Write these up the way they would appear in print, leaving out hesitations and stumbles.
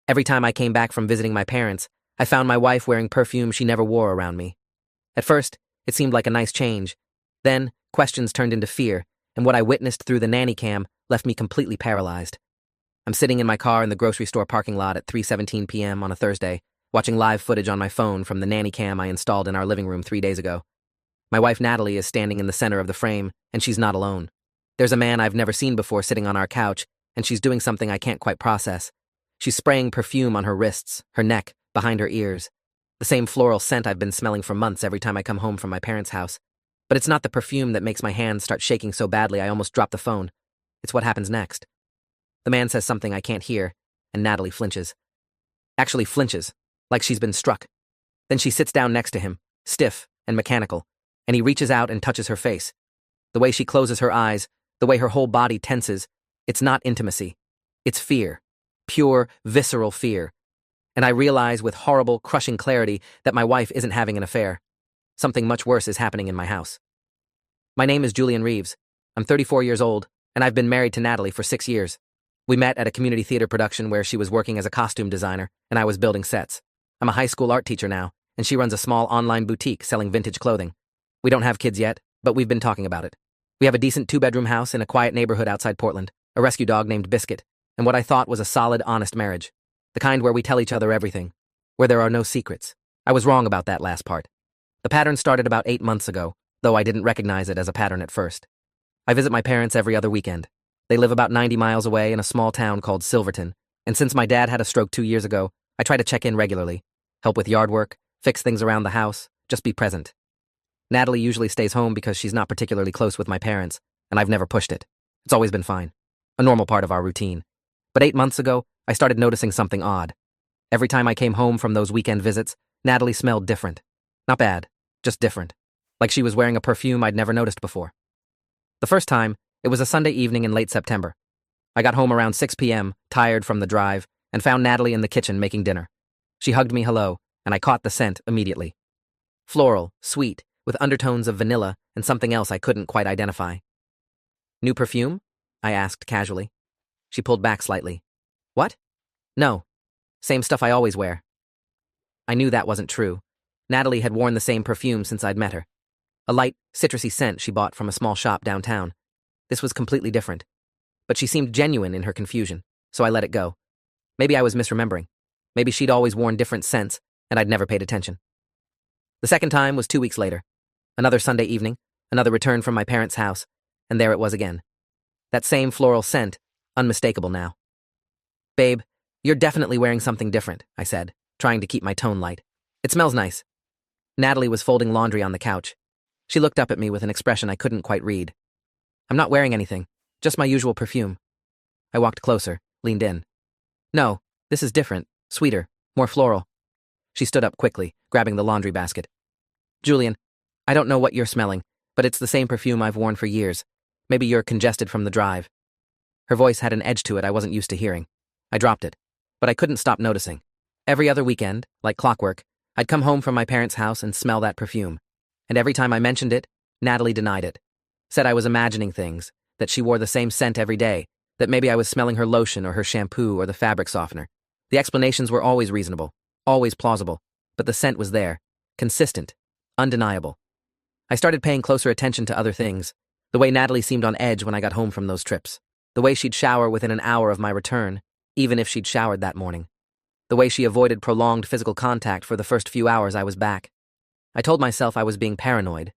Every time I came back from visiting my parents, I found my wife wearing perfume she never wore around me. At first, it seemed like a nice change. Then, questions turned into fear, and what I witnessed through the nanny cam left me completely paralyzed. I'm sitting in my car in the grocery store parking lot at 3:17 p.m. on a Thursday, watching live footage on my phone from the nanny cam I installed in our living room 3 days ago. My wife Natalie is standing in the center of the frame, and she's not alone. There's a man I've never seen before sitting on our couch, and she's doing something I can't quite process. She's spraying perfume on her wrists, her neck, behind her ears. The same floral scent I've been smelling for months every time I come home from my parents' house. But it's not the perfume that makes my hands start shaking so badly I almost drop the phone. It's what happens next. The man says something I can't hear, and Natalie flinches. Actually flinches, like she's been struck. Then she sits down next to him, stiff and mechanical, and he reaches out and touches her face. The way she closes her eyes, the way her whole body tenses, it's not intimacy. It's fear. Pure, visceral fear. And I realize with horrible, crushing clarity that my wife isn't having an affair. Something much worse is happening in my house. My name is Julian Reeves. I'm 34 years old, and I've been married to Natalie for 6 years. We met at a community theater production where she was working as a costume designer, and I was building sets. I'm a high school art teacher now, and she runs a small online boutique selling vintage clothing. We don't have kids yet, but we've been talking about it. We have a decent 2-bedroom house in a quiet neighborhood outside Portland, a rescue dog named Biscuit, and what I thought was a solid, honest marriage. The kind where we tell each other everything, where there are no secrets. I was wrong about that last part. The pattern started about 8 months ago, though I didn't recognize it as a pattern at first. I visit my parents every other weekend. They live about 90 miles away in a small town called Silverton, and since my dad had a stroke 2 years ago, I try to check in regularly, help with yard work, fix things around the house, just be present. Natalie usually stays home because she's not particularly close with my parents, and I've never pushed it. It's always been fine, a normal part of our routine. But 8 months ago, I started noticing something odd. Every time I came home from those weekend visits, Natalie smelled different. Not bad, just different. Like she was wearing a perfume I'd never noticed before. The first time, it was a Sunday evening in late September. I got home around 6 p.m., tired from the drive, and found Natalie in the kitchen making dinner. She hugged me hello, and I caught the scent immediately. Floral, sweet, with undertones of vanilla and something else I couldn't quite identify. New perfume? I asked casually. She pulled back slightly. What? No. Same stuff I always wear. I knew that wasn't true. Natalie had worn the same perfume since I'd met her. A light, citrusy scent she bought from a small shop downtown. This was completely different. But she seemed genuine in her confusion, so I let it go. Maybe I was misremembering. Maybe she'd always worn different scents, and I'd never paid attention. The second time was 2 weeks later. Another Sunday evening, another return from my parents' house, and there it was again. That same floral scent, unmistakable now. Babe, you're definitely wearing something different, I said, trying to keep my tone light. It smells nice. Natalie was folding laundry on the couch. She looked up at me with an expression I couldn't quite read. I'm not wearing anything, just my usual perfume. I walked closer, leaned in. No, this is different, sweeter, more floral. She stood up quickly, grabbing the laundry basket. Julian, I don't know what you're smelling, but it's the same perfume I've worn for years. Maybe you're congested from the drive. Her voice had an edge to it I wasn't used to hearing. I dropped it, but I couldn't stop noticing. Every other weekend, like clockwork, I'd come home from my parents' house and smell that perfume. And every time I mentioned it, Natalie denied it. Said I was imagining things, that she wore the same scent every day, that maybe I was smelling her lotion or her shampoo or the fabric softener. The explanations were always reasonable, always plausible, but the scent was there, consistent, undeniable. I started paying closer attention to other things, the way Natalie seemed on edge when I got home from those trips, the way she'd shower within an hour of my return, even if she'd showered that morning, the way she avoided prolonged physical contact for the first few hours I was back. I told myself I was being paranoid.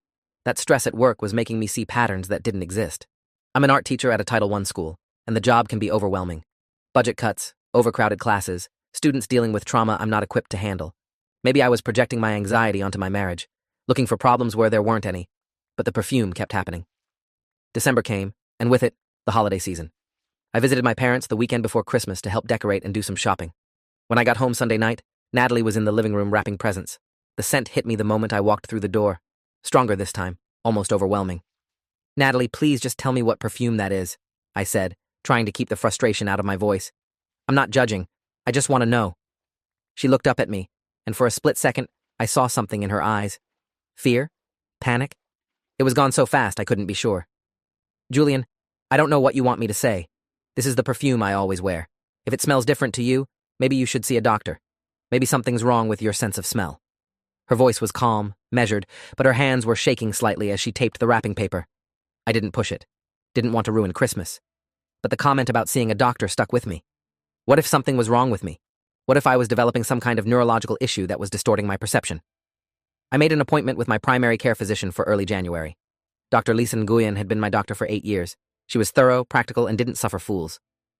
That stress at work was making me see patterns that didn't exist. I'm an art teacher at a Title I school, and the job can be overwhelming. Budget cuts, overcrowded classes, students dealing with trauma I'm not equipped to handle. Maybe I was projecting my anxiety onto my marriage, looking for problems where there weren't any, but the perfume kept happening. December came, and with it, the holiday season. I visited my parents the weekend before Christmas to help decorate and do some shopping. When I got home Sunday night, Natalie was in the living room wrapping presents. The scent hit me the moment I walked through the door. Stronger this time, almost overwhelming. Natalie, please just tell me what perfume that is, I said, trying to keep the frustration out of my voice. I'm not judging. I just want to know. She looked up at me, and for a split second, I saw something in her eyes. Fear? Panic? It was gone so fast I couldn't be sure. Julian, I don't know what you want me to say. This is the perfume I always wear. If it smells different to you, Maybe you should see a doctor. Maybe something's wrong with your sense of smell." Her voice was calm, measured, but her hands were shaking slightly as she taped the wrapping paper. I didn't push it. Didn't want to ruin Christmas. But the comment about seeing a doctor stuck with me. What if something was wrong with me? What if I was developing some kind of neurological issue that was distorting my perception? I made an appointment with my primary care physician for early January. Dr. Lisa Nguyen had been my doctor for 8 years. She was thorough, practical, and didn't suffer fools.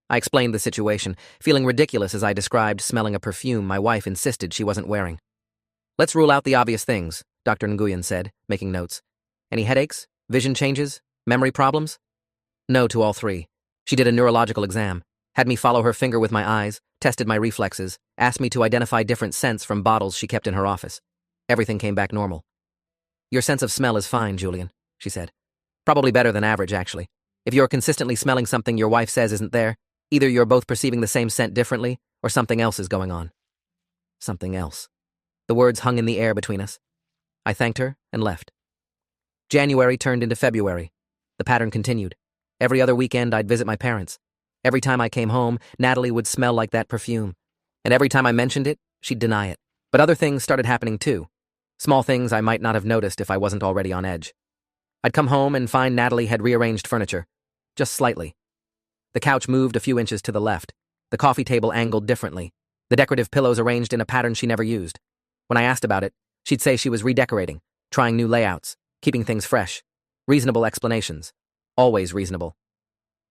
I explained the situation, feeling ridiculous as I described smelling a perfume my wife insisted she wasn't wearing. "Let's rule out the obvious things," Dr. Nguyen said, making notes. "Any headaches? Vision changes? Memory problems?" No to all three. She did a neurological exam, had me follow her finger with my eyes, tested my reflexes, asked me to identify different scents from bottles she kept in her office. Everything came back normal. "Your sense of smell is fine, Julian," she said. "Probably better than average, actually. If you're consistently smelling something your wife says isn't there, either you're both perceiving the same scent differently, or something else is going on." Something else. The words hung in the air between us. I thanked her and left. January turned into February. The pattern continued. Every other weekend, I'd visit my parents. Every time I came home, Natalie would smell like that perfume. And every time I mentioned it, she'd deny it. But other things started happening too. Small things I might not have noticed if I wasn't already on edge. I'd come home and find Natalie had rearranged furniture. Just slightly. The couch moved a few inches to the left. The coffee table angled differently. The decorative pillows arranged in a pattern she never used. When I asked about it, she'd say she was redecorating, trying new layouts, keeping things fresh. Reasonable explanations. Always reasonable.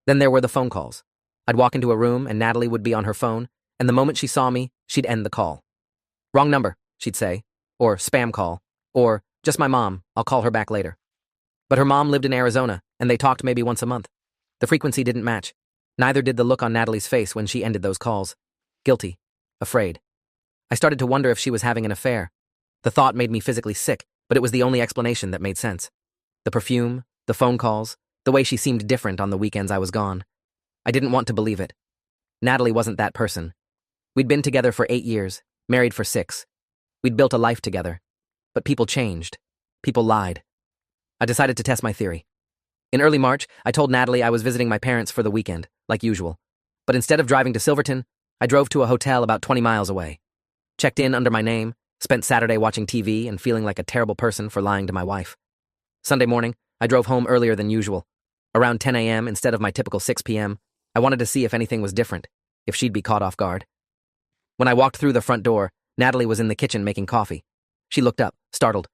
Then there were the phone calls. I'd walk into a room and Natalie would be on her phone, and the moment she saw me, she'd end the call. "Wrong number," she'd say, or "spam call," or "just my mom, I'll call her back later." But her mom lived in Arizona, and they talked maybe once a month. The frequency didn't match. Neither did the look on Natalie's face when she ended those calls. Guilty. Afraid. I started to wonder if she was having an affair. The thought made me physically sick, but it was the only explanation that made sense. The perfume, the phone calls, the way she seemed different on the weekends I was gone. I didn't want to believe it. Natalie wasn't that person. We'd been together for 8 years, married for 6. We'd built a life together. But people changed. People lied. I decided to test my theory. In early March, I told Natalie I was visiting my parents for the weekend, like usual. But instead of driving to Silverton, I drove to a hotel about 20 miles away. Checked in under my name, spent Saturday watching TV and feeling like a terrible person for lying to my wife. Sunday morning, I drove home earlier than usual. Around 10 a.m. instead of my typical 6 p.m., I wanted to see if anything was different, if she'd be caught off guard. When I walked through the front door, Natalie was in the kitchen making coffee. She looked up, startled.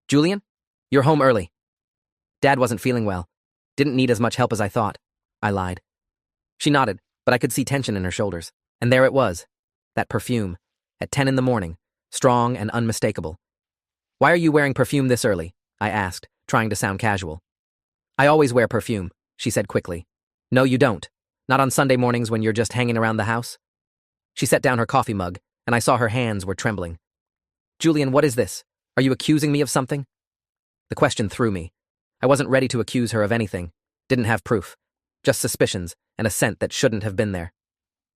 "Julian? You're home early." Dad wasn't feeling well. Didn't need as much help as I thought. I lied. She nodded, but I could see tension in her shoulders. And there it was. That perfume. At 10 in the morning. Strong and unmistakable. "Why are you wearing perfume this early?" I asked, trying to sound casual. "I always wear perfume," she said quickly. "No, you don't. Not on Sunday mornings when you're just hanging around the house." She set down her coffee mug, and I saw her hands were trembling. "Julian, what is this? Are you accusing me of something?" The question threw me. I wasn't ready to accuse her of anything. Didn't have proof. Just suspicions, and a scent that shouldn't have been there.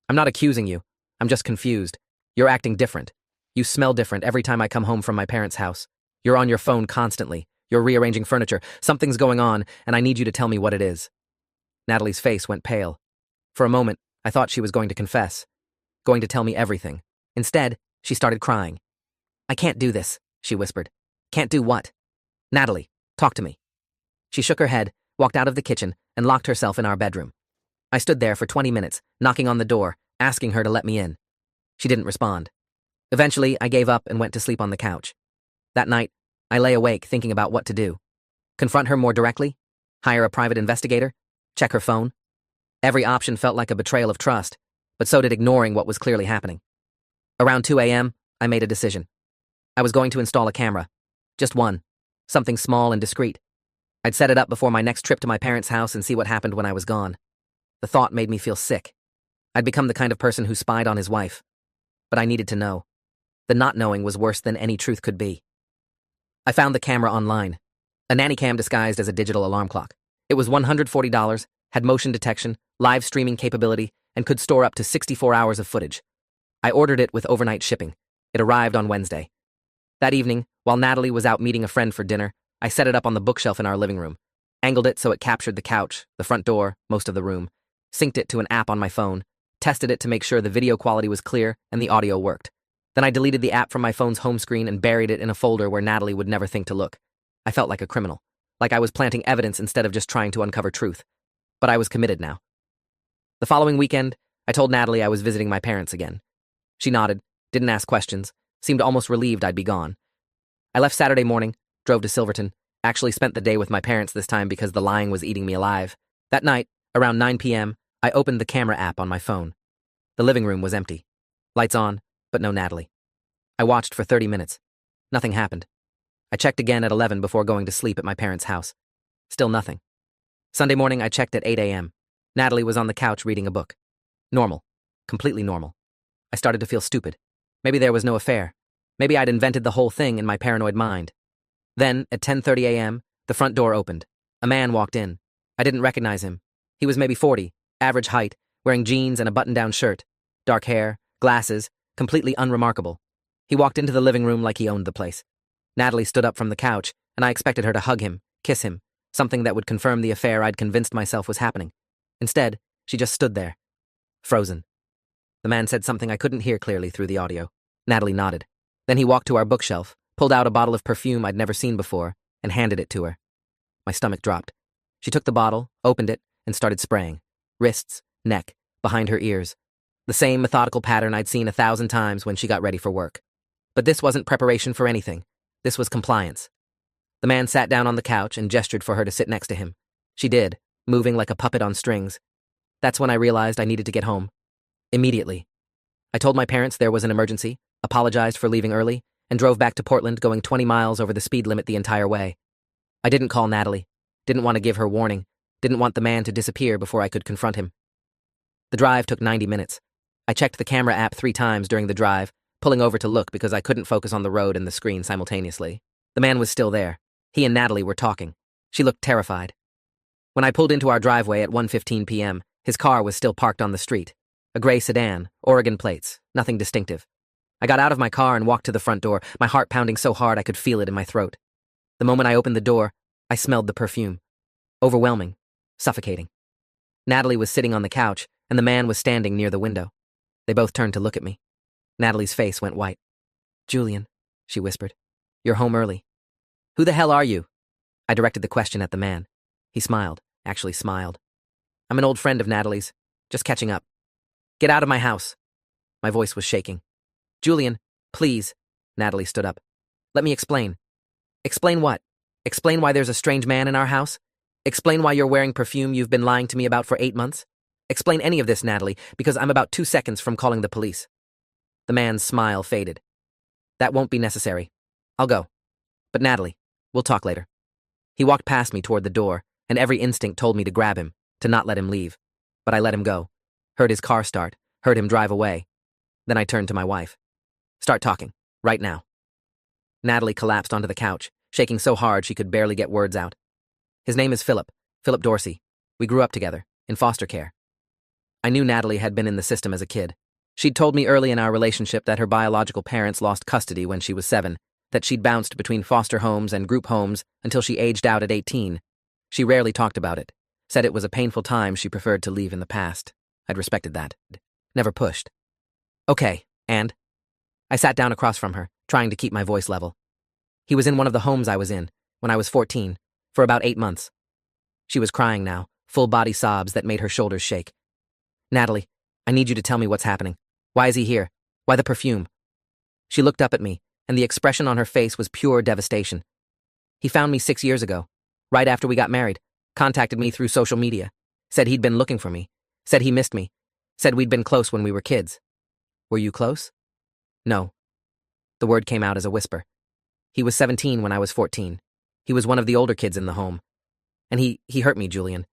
"I'm not accusing you. I'm just confused. You're acting different. You smell different every time I come home from my parents' house. You're on your phone constantly. You're rearranging furniture. Something's going on, and I need you to tell me what it is." Natalie's face went pale. For a moment, I thought she was going to confess. Going to tell me everything. Instead, she started crying. "I can't do this," she whispered. "Can't do what?" "Natalie, talk to me." She shook her head, walked out of the kitchen, and locked herself in our bedroom. I stood there for 20 minutes, knocking on the door, asking her to let me in. She didn't respond. Eventually, I gave up and went to sleep on the couch. That night, I lay awake thinking about what to do. Confront her more directly? Hire a private investigator? Check her phone? Every option felt like a betrayal of trust, but so did ignoring what was clearly happening. Around 2 a.m., I made a decision. I was going to install a camera. Just one. Something small and discreet. I'd set it up before my next trip to my parents' house and see what happened when I was gone. The thought made me feel sick. I'd become the kind of person who spied on his wife. But I needed to know. The not knowing was worse than any truth could be. I found the camera online. A nanny cam disguised as a digital alarm clock. It was $140, had motion detection, live streaming capability, and could store up to 64 hours of footage. I ordered it with overnight shipping. It arrived on Wednesday. That evening, while Natalie was out meeting a friend for dinner, I set it up on the bookshelf in our living room, angled it so it captured the couch, the front door, most of the room, synced it to an app on my phone, tested it to make sure the video quality was clear and the audio worked. Then I deleted the app from my phone's home screen and buried it in a folder where Natalie would never think to look. I felt like a criminal, like I was planting evidence instead of just trying to uncover truth. But I was committed now. The following weekend, I told Natalie I was visiting my parents again. She nodded, didn't ask questions, seemed almost relieved I'd be gone. I left Saturday morning, drove to Silverton, actually spent the day with my parents this time because the lying was eating me alive. That night, around 9 p.m., I opened the camera app on my phone. The living room was empty. Lights on, but no Natalie. I watched for 30 minutes. Nothing happened. I checked again at 11 before going to sleep at my parents' house. Still nothing. Sunday morning, I checked at 8 a.m. Natalie was on the couch reading a book. Normal. Completely normal. I started to feel stupid. Maybe there was no affair. Maybe I'd invented the whole thing in my paranoid mind. Then, at 10:30 a.m., the front door opened. A man walked in. I didn't recognize him. He was maybe 40, average height, wearing jeans and a button-down shirt. Dark hair, glasses, completely unremarkable. He walked into the living room like he owned the place. Natalie stood up from the couch, and I expected her to hug him, kiss him, something that would confirm the affair I'd convinced myself was happening. Instead, she just stood there, frozen. The man said something I couldn't hear clearly through the audio. Natalie nodded. Then he walked to our bookshelf, pulled out a bottle of perfume I'd never seen before, and handed it to her. My stomach dropped. She took the bottle, opened it, and started spraying. Wrists, neck, behind her ears. The same methodical pattern I'd seen 1,000 times when she got ready for work. But this wasn't preparation for anything. This was compliance. The man sat down on the couch and gestured for her to sit next to him. She did, moving like a puppet on strings. That's when I realized I needed to get home. Immediately. I told my parents there was an emergency, apologized for leaving early, and drove back to Portland going 20 miles over the speed limit the entire way. I didn't call Natalie, didn't want to give her warning, didn't want the man to disappear before I could confront him. The drive took 90 minutes. I checked the camera app 3 times during the drive, pulling over to look because I couldn't focus on the road and the screen simultaneously. The man was still there. He and Natalie were talking. She looked terrified. When I pulled into our driveway at 1:15 p.m., his car was still parked on the street. A gray sedan, Oregon plates, nothing distinctive. I got out of my car and walked to the front door, my heart pounding so hard I could feel it in my throat. The moment I opened the door, I smelled the perfume. Overwhelming, suffocating. Natalie was sitting on the couch, and the man was standing near the window. They both turned to look at me. Natalie's face went white. "Julian," she whispered, "you're home early." "Who the hell are you?" I directed the question at the man. He smiled, actually smiled. "I'm an old friend of Natalie's, just catching up." "Get out of my house." My voice was shaking. "Julian, please." Natalie stood up. "Let me explain." "Explain what? Explain why there's a strange man in our house? Explain why you're wearing perfume you've been lying to me about for 8 months? Explain any of this, Natalie, because I'm about 2 seconds from calling the police." The man's smile faded. "That won't be necessary. I'll go. But Natalie, we'll talk later." He walked past me toward the door, and every instinct told me to grab him, to not let him leave. But I let him go. Heard his car start, heard him drive away. Then I turned to my wife. "Start talking, right now." Natalie collapsed onto the couch, shaking so hard she could barely get words out. "His name is Philip Dorsey. We grew up together, in foster care." I knew Natalie had been in the system as a kid. She'd told me early in our relationship that her biological parents lost custody when she was 7, that she'd bounced between foster homes and group homes until she aged out at 18. She rarely talked about it, said it was a painful time she preferred to leave in the past. I'd respected that. Never pushed. "Okay, and?" I sat down across from her, trying to keep my voice level. "He was in one of the homes I was in, when I was 14, for about 8 months. She was crying now, full-body sobs that made her shoulders shake. "Natalie, I need you to tell me what's happening. Why is he here? Why the perfume?" She looked up at me, and the expression on her face was pure devastation. "He found me 6 years ago, right after we got married, contacted me through social media, said he'd been looking for me, said he missed me, said we'd been close when we were kids." "Were you close?" "No." The word came out as a whisper. "He was 17 when I was 14. He was one of the older kids in the home. And he hurt me, Julian.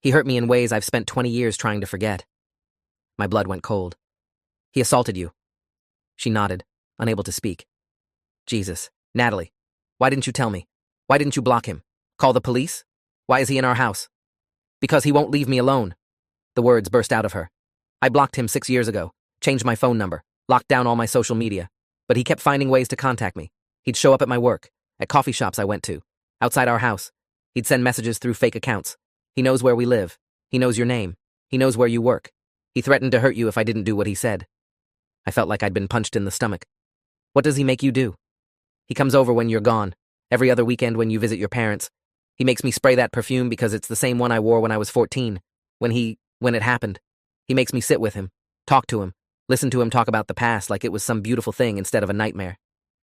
He hurt me in ways I've spent 20 years trying to forget." My blood went cold. "He assaulted you." She nodded, unable to speak. "Jesus, Natalie, why didn't you tell me? Why didn't you block him? Call the police? Why is he in our house?" "Because he won't leave me alone." The words burst out of her. "I blocked him 6 years ago, changed my phone number, locked down all my social media. But he kept finding ways to contact me. He'd show up at my work, at coffee shops I went to, outside our house. He'd send messages through fake accounts. He knows where we live. He knows your name. He knows where you work. He threatened to hurt you if I didn't do what he said. I felt like I'd been punched in the stomach. What does he make you do? He comes over when you're gone, every other weekend when you visit your parents. He makes me spray that perfume because it's the same one I wore when I was 14, when it happened. He makes me sit with him, talk to him, listen to him talk about the past like it was some beautiful thing instead of a nightmare.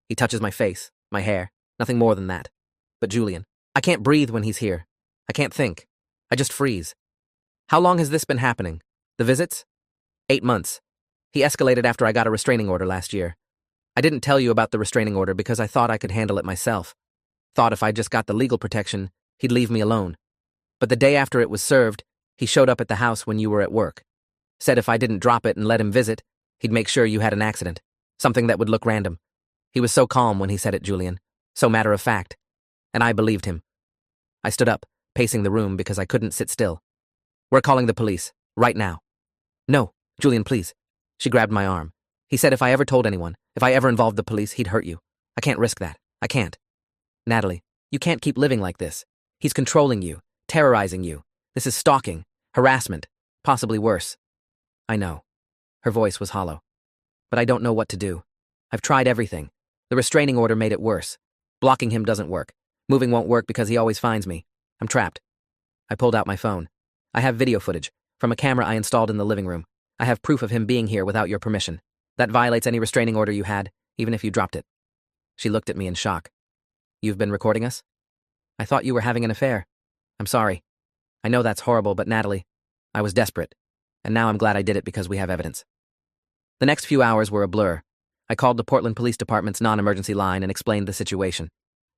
He touches my face, my hair, nothing more than that. But Julian, I can't breathe when he's here. I can't think. I just freeze. How long has this been happening? The visits? 8 months. He escalated after I got a restraining order last year. I didn't tell you about the restraining order because I thought I could handle it myself. Thought if I just got the legal protection, he'd leave me alone. But the day after it was served, he showed up at the house when you were at work. Said if I didn't drop it and let him visit, he'd make sure you had an accident. Something that would look random. He was so calm when he said it, Julian. So matter of fact. And I believed him. I stood up, pacing the room because I couldn't sit still. We're calling the police. Right now. No, Julian, please. She grabbed my arm. He said if I ever told anyone, if I ever involved the police, he'd hurt you. I can't risk that. I can't. Natalie, you can't keep living like this. He's controlling you, terrorizing you. This is stalking, harassment, possibly worse. I know. Her voice was hollow. But I don't know what to do. I've tried everything. The restraining order made it worse. Blocking him doesn't work. Moving won't work because he always finds me. I'm trapped. I pulled out my phone. I have video footage from a camera I installed in the living room. I have proof of him being here without your permission. That violates any restraining order you had, even if you dropped it. She looked at me in shock. You've been recording us? I thought you were having an affair. I'm sorry. I know that's horrible, but Natalie, I was desperate. And now I'm glad I did it because we have evidence. The next few hours were a blur. I called the Portland Police Department's non-emergency line and explained the situation.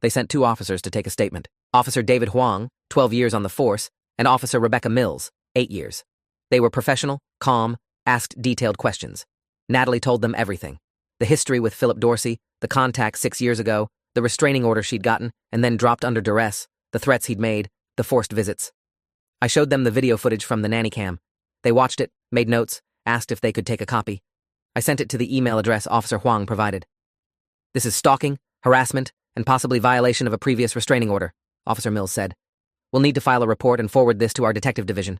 They sent 2 officers to take a statement. Officer David Huang, 12 years on the force, and Officer Rebecca Mills, 8 years. They were professional, calm, asked detailed questions. Natalie told them everything. The history with Philip Dorsey, the contact 6 years ago, the restraining order she'd gotten and then dropped under duress, the threats he'd made, the forced visits. I showed them the video footage from the nanny cam. They watched it, made notes, asked if they could take a copy. I sent it to the email address Officer Huang provided. This is stalking, harassment, and possibly violation of a previous restraining order, Officer Mills said. We'll need to file a report and forward this to our detective division.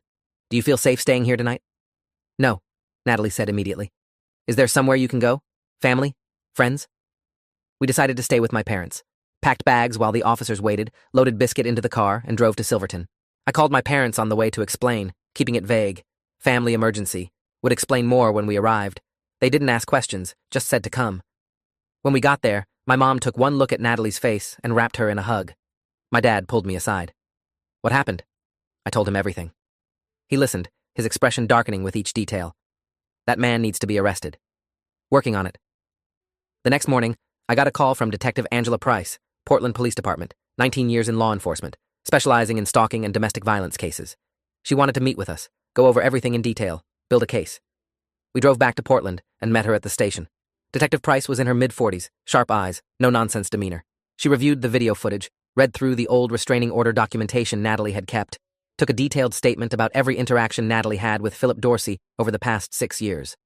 Do you feel safe staying here tonight? No, Natalie said immediately. Is there somewhere you can go? Family? Friends? We decided to stay with my parents. Packed bags while the officers waited, loaded Biscuit into the car, and drove to Silverton. I called my parents on the way to explain, keeping it vague. Family emergency. Would explain more when we arrived. They didn't ask questions, just said to come. When we got there, my mom took one look at Natalie's face and wrapped her in a hug. My dad pulled me aside. What happened? I told him everything. He listened, his expression darkening with each detail. That man needs to be arrested. Working on it. The next morning, I got a call from Detective Angela Price, Portland Police Department, 19 years in law enforcement, specializing in stalking and domestic violence cases. She wanted to meet with us, go over everything in detail, build a case. We drove back to Portland and met her at the station. Detective Price was in her mid-40s, sharp eyes, no-nonsense demeanor. She reviewed the video footage, read through the old restraining order documentation Natalie had kept, took a detailed statement about every interaction Natalie had with Philip Dorsey over the past 6 years.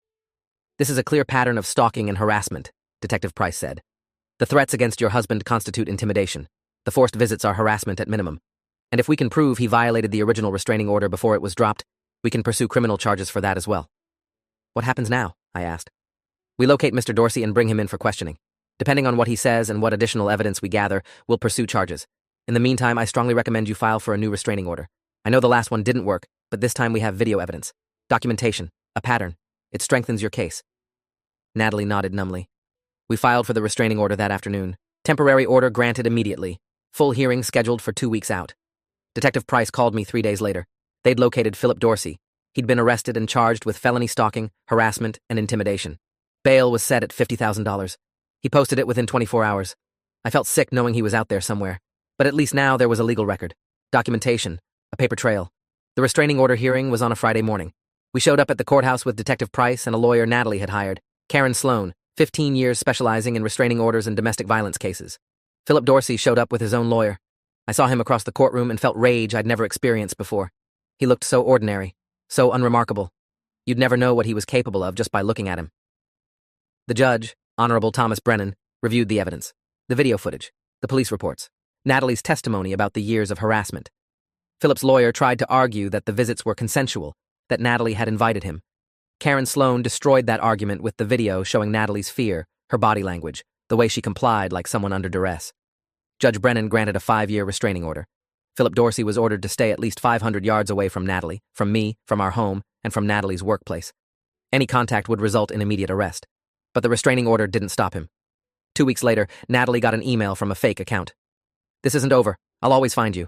This is a clear pattern of stalking and harassment, Detective Price said. The threats against your husband constitute intimidation. The forced visits are harassment at minimum. And if we can prove he violated the original restraining order before it was dropped, we can pursue criminal charges for that as well. What happens now? I asked. We locate Mr. Dorsey and bring him in for questioning. Depending on what he says and what additional evidence we gather, we'll pursue charges. In the meantime, I strongly recommend you file for a new restraining order. I know the last one didn't work, but this time we have video evidence. Documentation. A pattern. It strengthens your case. Natalie nodded numbly. We filed for the restraining order that afternoon. Temporary order granted immediately. Full hearing scheduled for 2 weeks out. Detective Price called me 3 days later. They'd located Philip Dorsey. He'd been arrested and charged with felony stalking, harassment, and intimidation. Bail was set at $50,000. He posted it within 24 hours. I felt sick knowing he was out there somewhere. But at least now there was a legal record. Documentation. A paper trail. The restraining order hearing was on a Friday morning. We showed up at the courthouse with Detective Price and a lawyer Natalie had hired, Karen Sloan, 15 years specializing in restraining orders and domestic violence cases. Philip Dorsey showed up with his own lawyer. I saw him across the courtroom and felt rage I'd never experienced before. He looked so ordinary, so unremarkable. You'd never know what he was capable of just by looking at him. The judge, Honorable Thomas Brennan, reviewed the evidence, the video footage, the police reports, Natalie's testimony about the years of harassment. Philip's lawyer tried to argue that the visits were consensual, that Natalie had invited him, Karen Sloan destroyed that argument with the video showing Natalie's fear, her body language, the way she complied like someone under duress. Judge Brennan granted a 5-year restraining order. Philip Dorsey was ordered to stay at least 500 yards away from Natalie, from me, from our home, and from Natalie's workplace. Any contact would result in immediate arrest. But the restraining order didn't stop him. 2 weeks later, Natalie got an email from a fake account. "This isn't over. I'll always find you."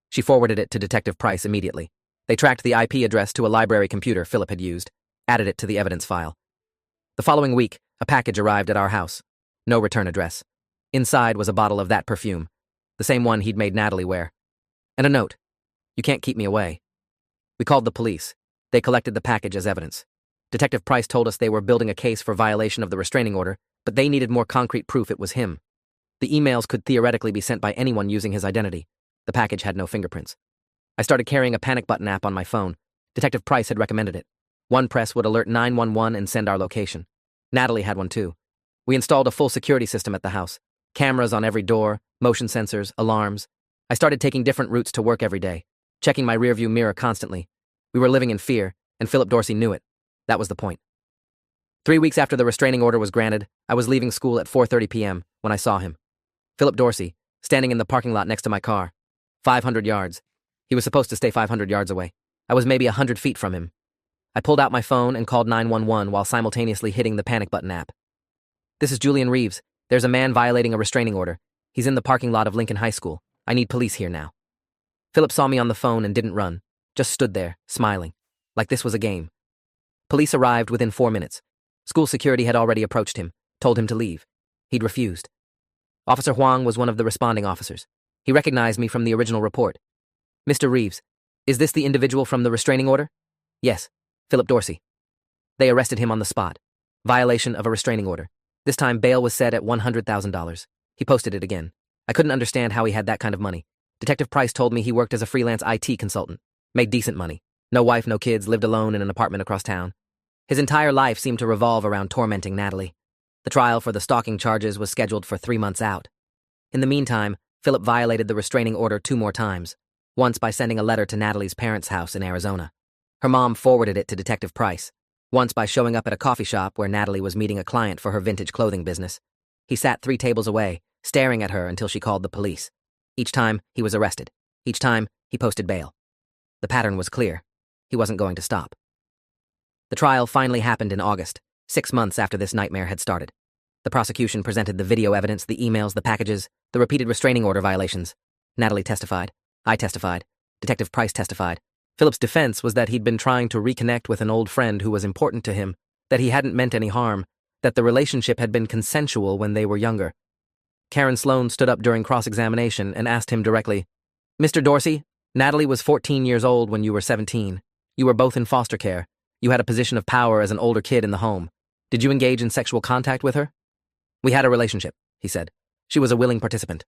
She forwarded it to Detective Price immediately. They tracked the IP address to a library computer Philip had used, added it to the evidence file. The following week, a package arrived at our house. No return address. Inside was a bottle of that perfume, the same one he'd made Natalie wear. And a note. "You can't keep me away." We called the police. They collected the package as evidence. Detective Price told us they were building a case for violation of the restraining order, but they needed more concrete proof it was him. The emails could theoretically be sent by anyone using his identity. The package had no fingerprints. I started carrying a panic button app on my phone. Detective Price had recommended it. One press would alert 911 and send our location. Natalie had one too. We installed a full security system at the house. Cameras on every door, motion sensors, alarms. I started taking different routes to work every day, checking my rearview mirror constantly. We were living in fear, and Philip Dorsey knew it. That was the point. 3 weeks after the restraining order was granted, I was leaving school at 4:30 p.m. when I saw him. Philip Dorsey, standing in the parking lot next to my car. 500 yards. He was supposed to stay 500 yards away. I was maybe 100 feet from him. I pulled out my phone and called 911 while simultaneously hitting the panic button app. "This is Julian Reeves. There's a man violating a restraining order. He's in the parking lot of Lincoln High School. I need police here now." Philip saw me on the phone and didn't run, just stood there, smiling, like this was a game. Police arrived within 4 minutes. School security had already approached him, told him to leave. He'd refused. Officer Huang was one of the responding officers. He recognized me from the original report. "Mr. Reeves, is this the individual from the restraining order?" "Yes, Philip Dorsey." They arrested him on the spot. Violation of a restraining order. This time bail was set at $100,000. He posted it again. I couldn't understand how he had that kind of money. Detective Price told me he worked as a freelance IT consultant, made decent money. No wife, no kids, lived alone in an apartment across town. His entire life seemed to revolve around tormenting Natalie. The trial for the stalking charges was scheduled for 3 months out. In the meantime, Philip violated the restraining order 2 more times, once by sending a letter to Natalie's parents' house in Arizona. Her mom forwarded it to Detective Price, once by showing up at a coffee shop where Natalie was meeting a client for her vintage clothing business. He sat 3 tables away, staring at her until she called the police. Each time, he was arrested. Each time, he posted bail. The pattern was clear. He wasn't going to stop. The trial finally happened in August, 6 months after this nightmare had started. The prosecution presented the video evidence, the emails, the packages, the repeated restraining order violations. Natalie testified. I testified. Detective Price testified. Philip's defense was that he'd been trying to reconnect with an old friend who was important to him, that he hadn't meant any harm, that the relationship had been consensual when they were younger. Karen Sloan stood up during cross-examination and asked him directly, "Mr. Dorsey, Natalie was 14 years old when you were 17. You were both in foster care. You had a position of power as an older kid in the home. Did you engage in sexual contact with her?" "We had a relationship," he said. "She was a willing participant.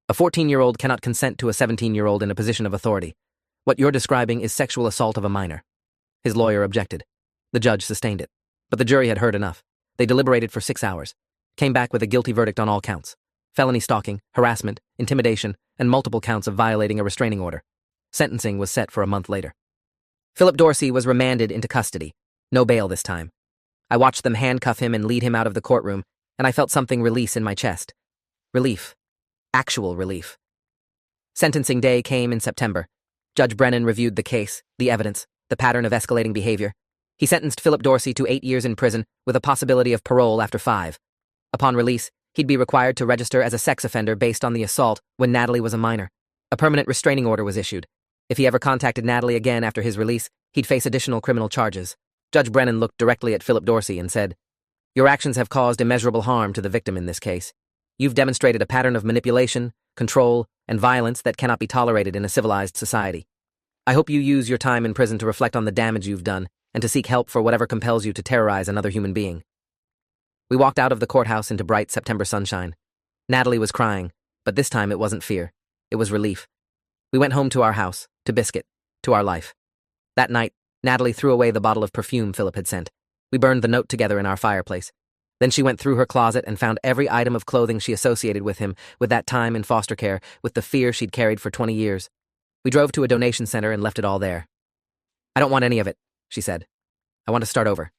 A 14-year-old cannot consent to a 17-year-old in a position of authority. What you're describing is sexual assault of a minor." His lawyer objected. The judge sustained it. But the jury had heard enough. They deliberated for 6 hours, came back with a guilty verdict on all counts: felony stalking, harassment, intimidation, and multiple counts of violating a restraining order. Sentencing was set for a month later. Philip Dorsey was remanded into custody. No bail this time. I watched them handcuff him and lead him out of the courtroom, and I felt something release in my chest. Relief. Actual relief. Sentencing day came in September. Judge Brennan reviewed the case, the evidence, the pattern of escalating behavior. He sentenced Philip Dorsey to 8 years in prison with a possibility of parole after 5. Upon release, he'd be required to register as a sex offender based on the assault when Natalie was a minor. A permanent restraining order was issued. If he ever contacted Natalie again after his release, he'd face additional criminal charges. Judge Brennan looked directly at Philip Dorsey and said, "Your actions have caused immeasurable harm to the victim in this case. You've demonstrated a pattern of manipulation, control, and violence that cannot be tolerated in a civilized society. I hope you use your time in prison to reflect on the damage you've done and to seek help for whatever compels you to terrorize another human being." We walked out of the courthouse into bright September sunshine. Natalie was crying, but this time it wasn't fear. It was relief. We went home to our house, to Biscuit, to our life. That night, Natalie threw away the bottle of perfume Philip had sent. We burned the note together in our fireplace. Then she went through her closet and found every item of clothing she associated with him, with that time in foster care, with the fear she'd carried for 20 years. We drove to a donation center and left it all there. "I don't want any of it," she said. I want to start over.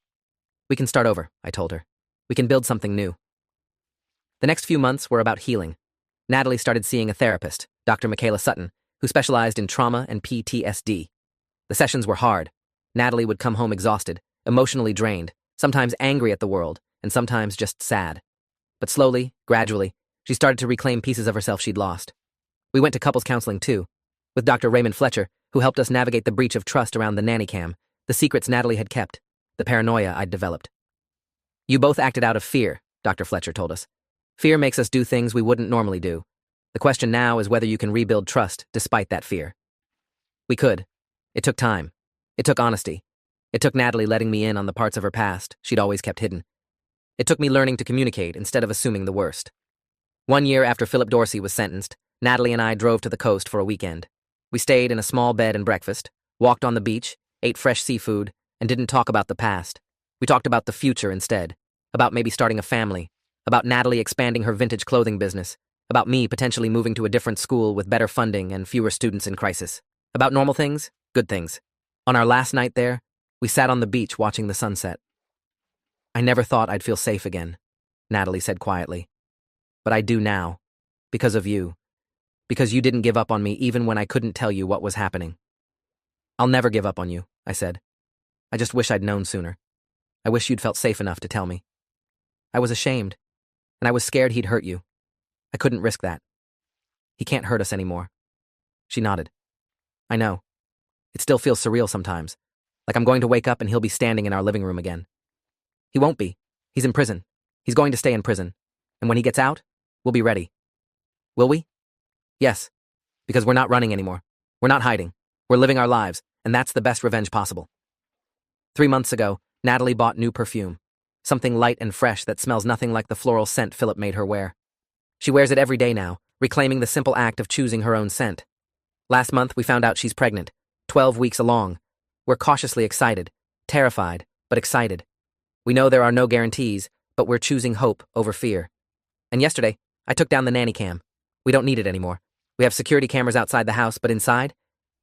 We can start over, I told her. We can build something new. The next few months were about healing. Natalie started seeing a therapist, Dr. Michaela Sutton, who specialized in trauma and PTSD. The sessions were hard. Natalie would come home exhausted, emotionally drained, sometimes angry at the world, and sometimes just sad. But slowly, gradually, she started to reclaim pieces of herself she'd lost. We went to couples counseling too, with Dr. Raymond Fletcher, who helped us navigate the breach of trust around the nanny cam, the secrets Natalie had kept, the paranoia I'd developed. You both acted out of fear, Dr. Fletcher told us. Fear makes us do things we wouldn't normally do. The question now is whether you can rebuild trust despite that fear. We could. It took time. It took honesty. It took Natalie letting me in on the parts of her past she'd always kept hidden. It took me learning to communicate instead of assuming the worst. 1 year after Philip Dorsey was sentenced, Natalie and I drove to the coast for a weekend. We stayed in a small bed and breakfast, walked on the beach, ate fresh seafood, and didn't talk about the past. We talked about the future instead, about maybe starting a family, about Natalie expanding her vintage clothing business, about me potentially moving to a different school with better funding and fewer students in crisis, about normal things, good things. On our last night there, we sat on the beach watching the sunset. I never thought I'd feel safe again, Natalie said quietly. But I do now, because of you, because you didn't give up on me even when I couldn't tell you what was happening. I'll never give up on you, I said. I just wish I'd known sooner. I wish you'd felt safe enough to tell me. I was ashamed, and I was scared he'd hurt you. I couldn't risk that. He can't hurt us anymore. She nodded. I know. It still feels surreal sometimes, like I'm going to wake up and he'll be standing in our living room again. He won't be. He's in prison. He's going to stay in prison. And when he gets out, we'll be ready. Will we? Yes, because we're not running anymore. We're not hiding. We're living our lives, and that's the best revenge possible. 3 months ago, Natalie bought new perfume, something light and fresh that smells nothing like the floral scent Philip made her wear. She wears it every day now, reclaiming the simple act of choosing her own scent. Last month, we found out she's pregnant, 12 weeks along. We're cautiously excited, terrified, but excited. We know there are no guarantees, but we're choosing hope over fear. And yesterday, I took down the nanny cam. We don't need it anymore. We have security cameras outside the house, but inside?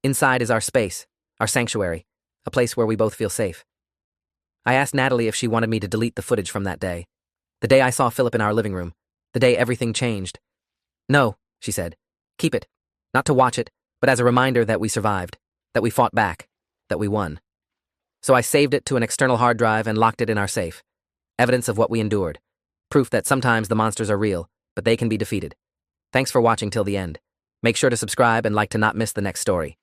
Inside is our space, our sanctuary, a place where we both feel safe. I asked Natalie if she wanted me to delete the footage from that day. The day I saw Philip in our living room. The day everything changed. No, she said. Keep it. Not to watch it, but as a reminder that we survived, that we fought back, that we won. So I saved it to an external hard drive and locked it in our safe. Evidence of what we endured. Proof that sometimes the monsters are real, but they can be defeated. Thanks for watching till the end. Make sure to subscribe and like to not miss the next story.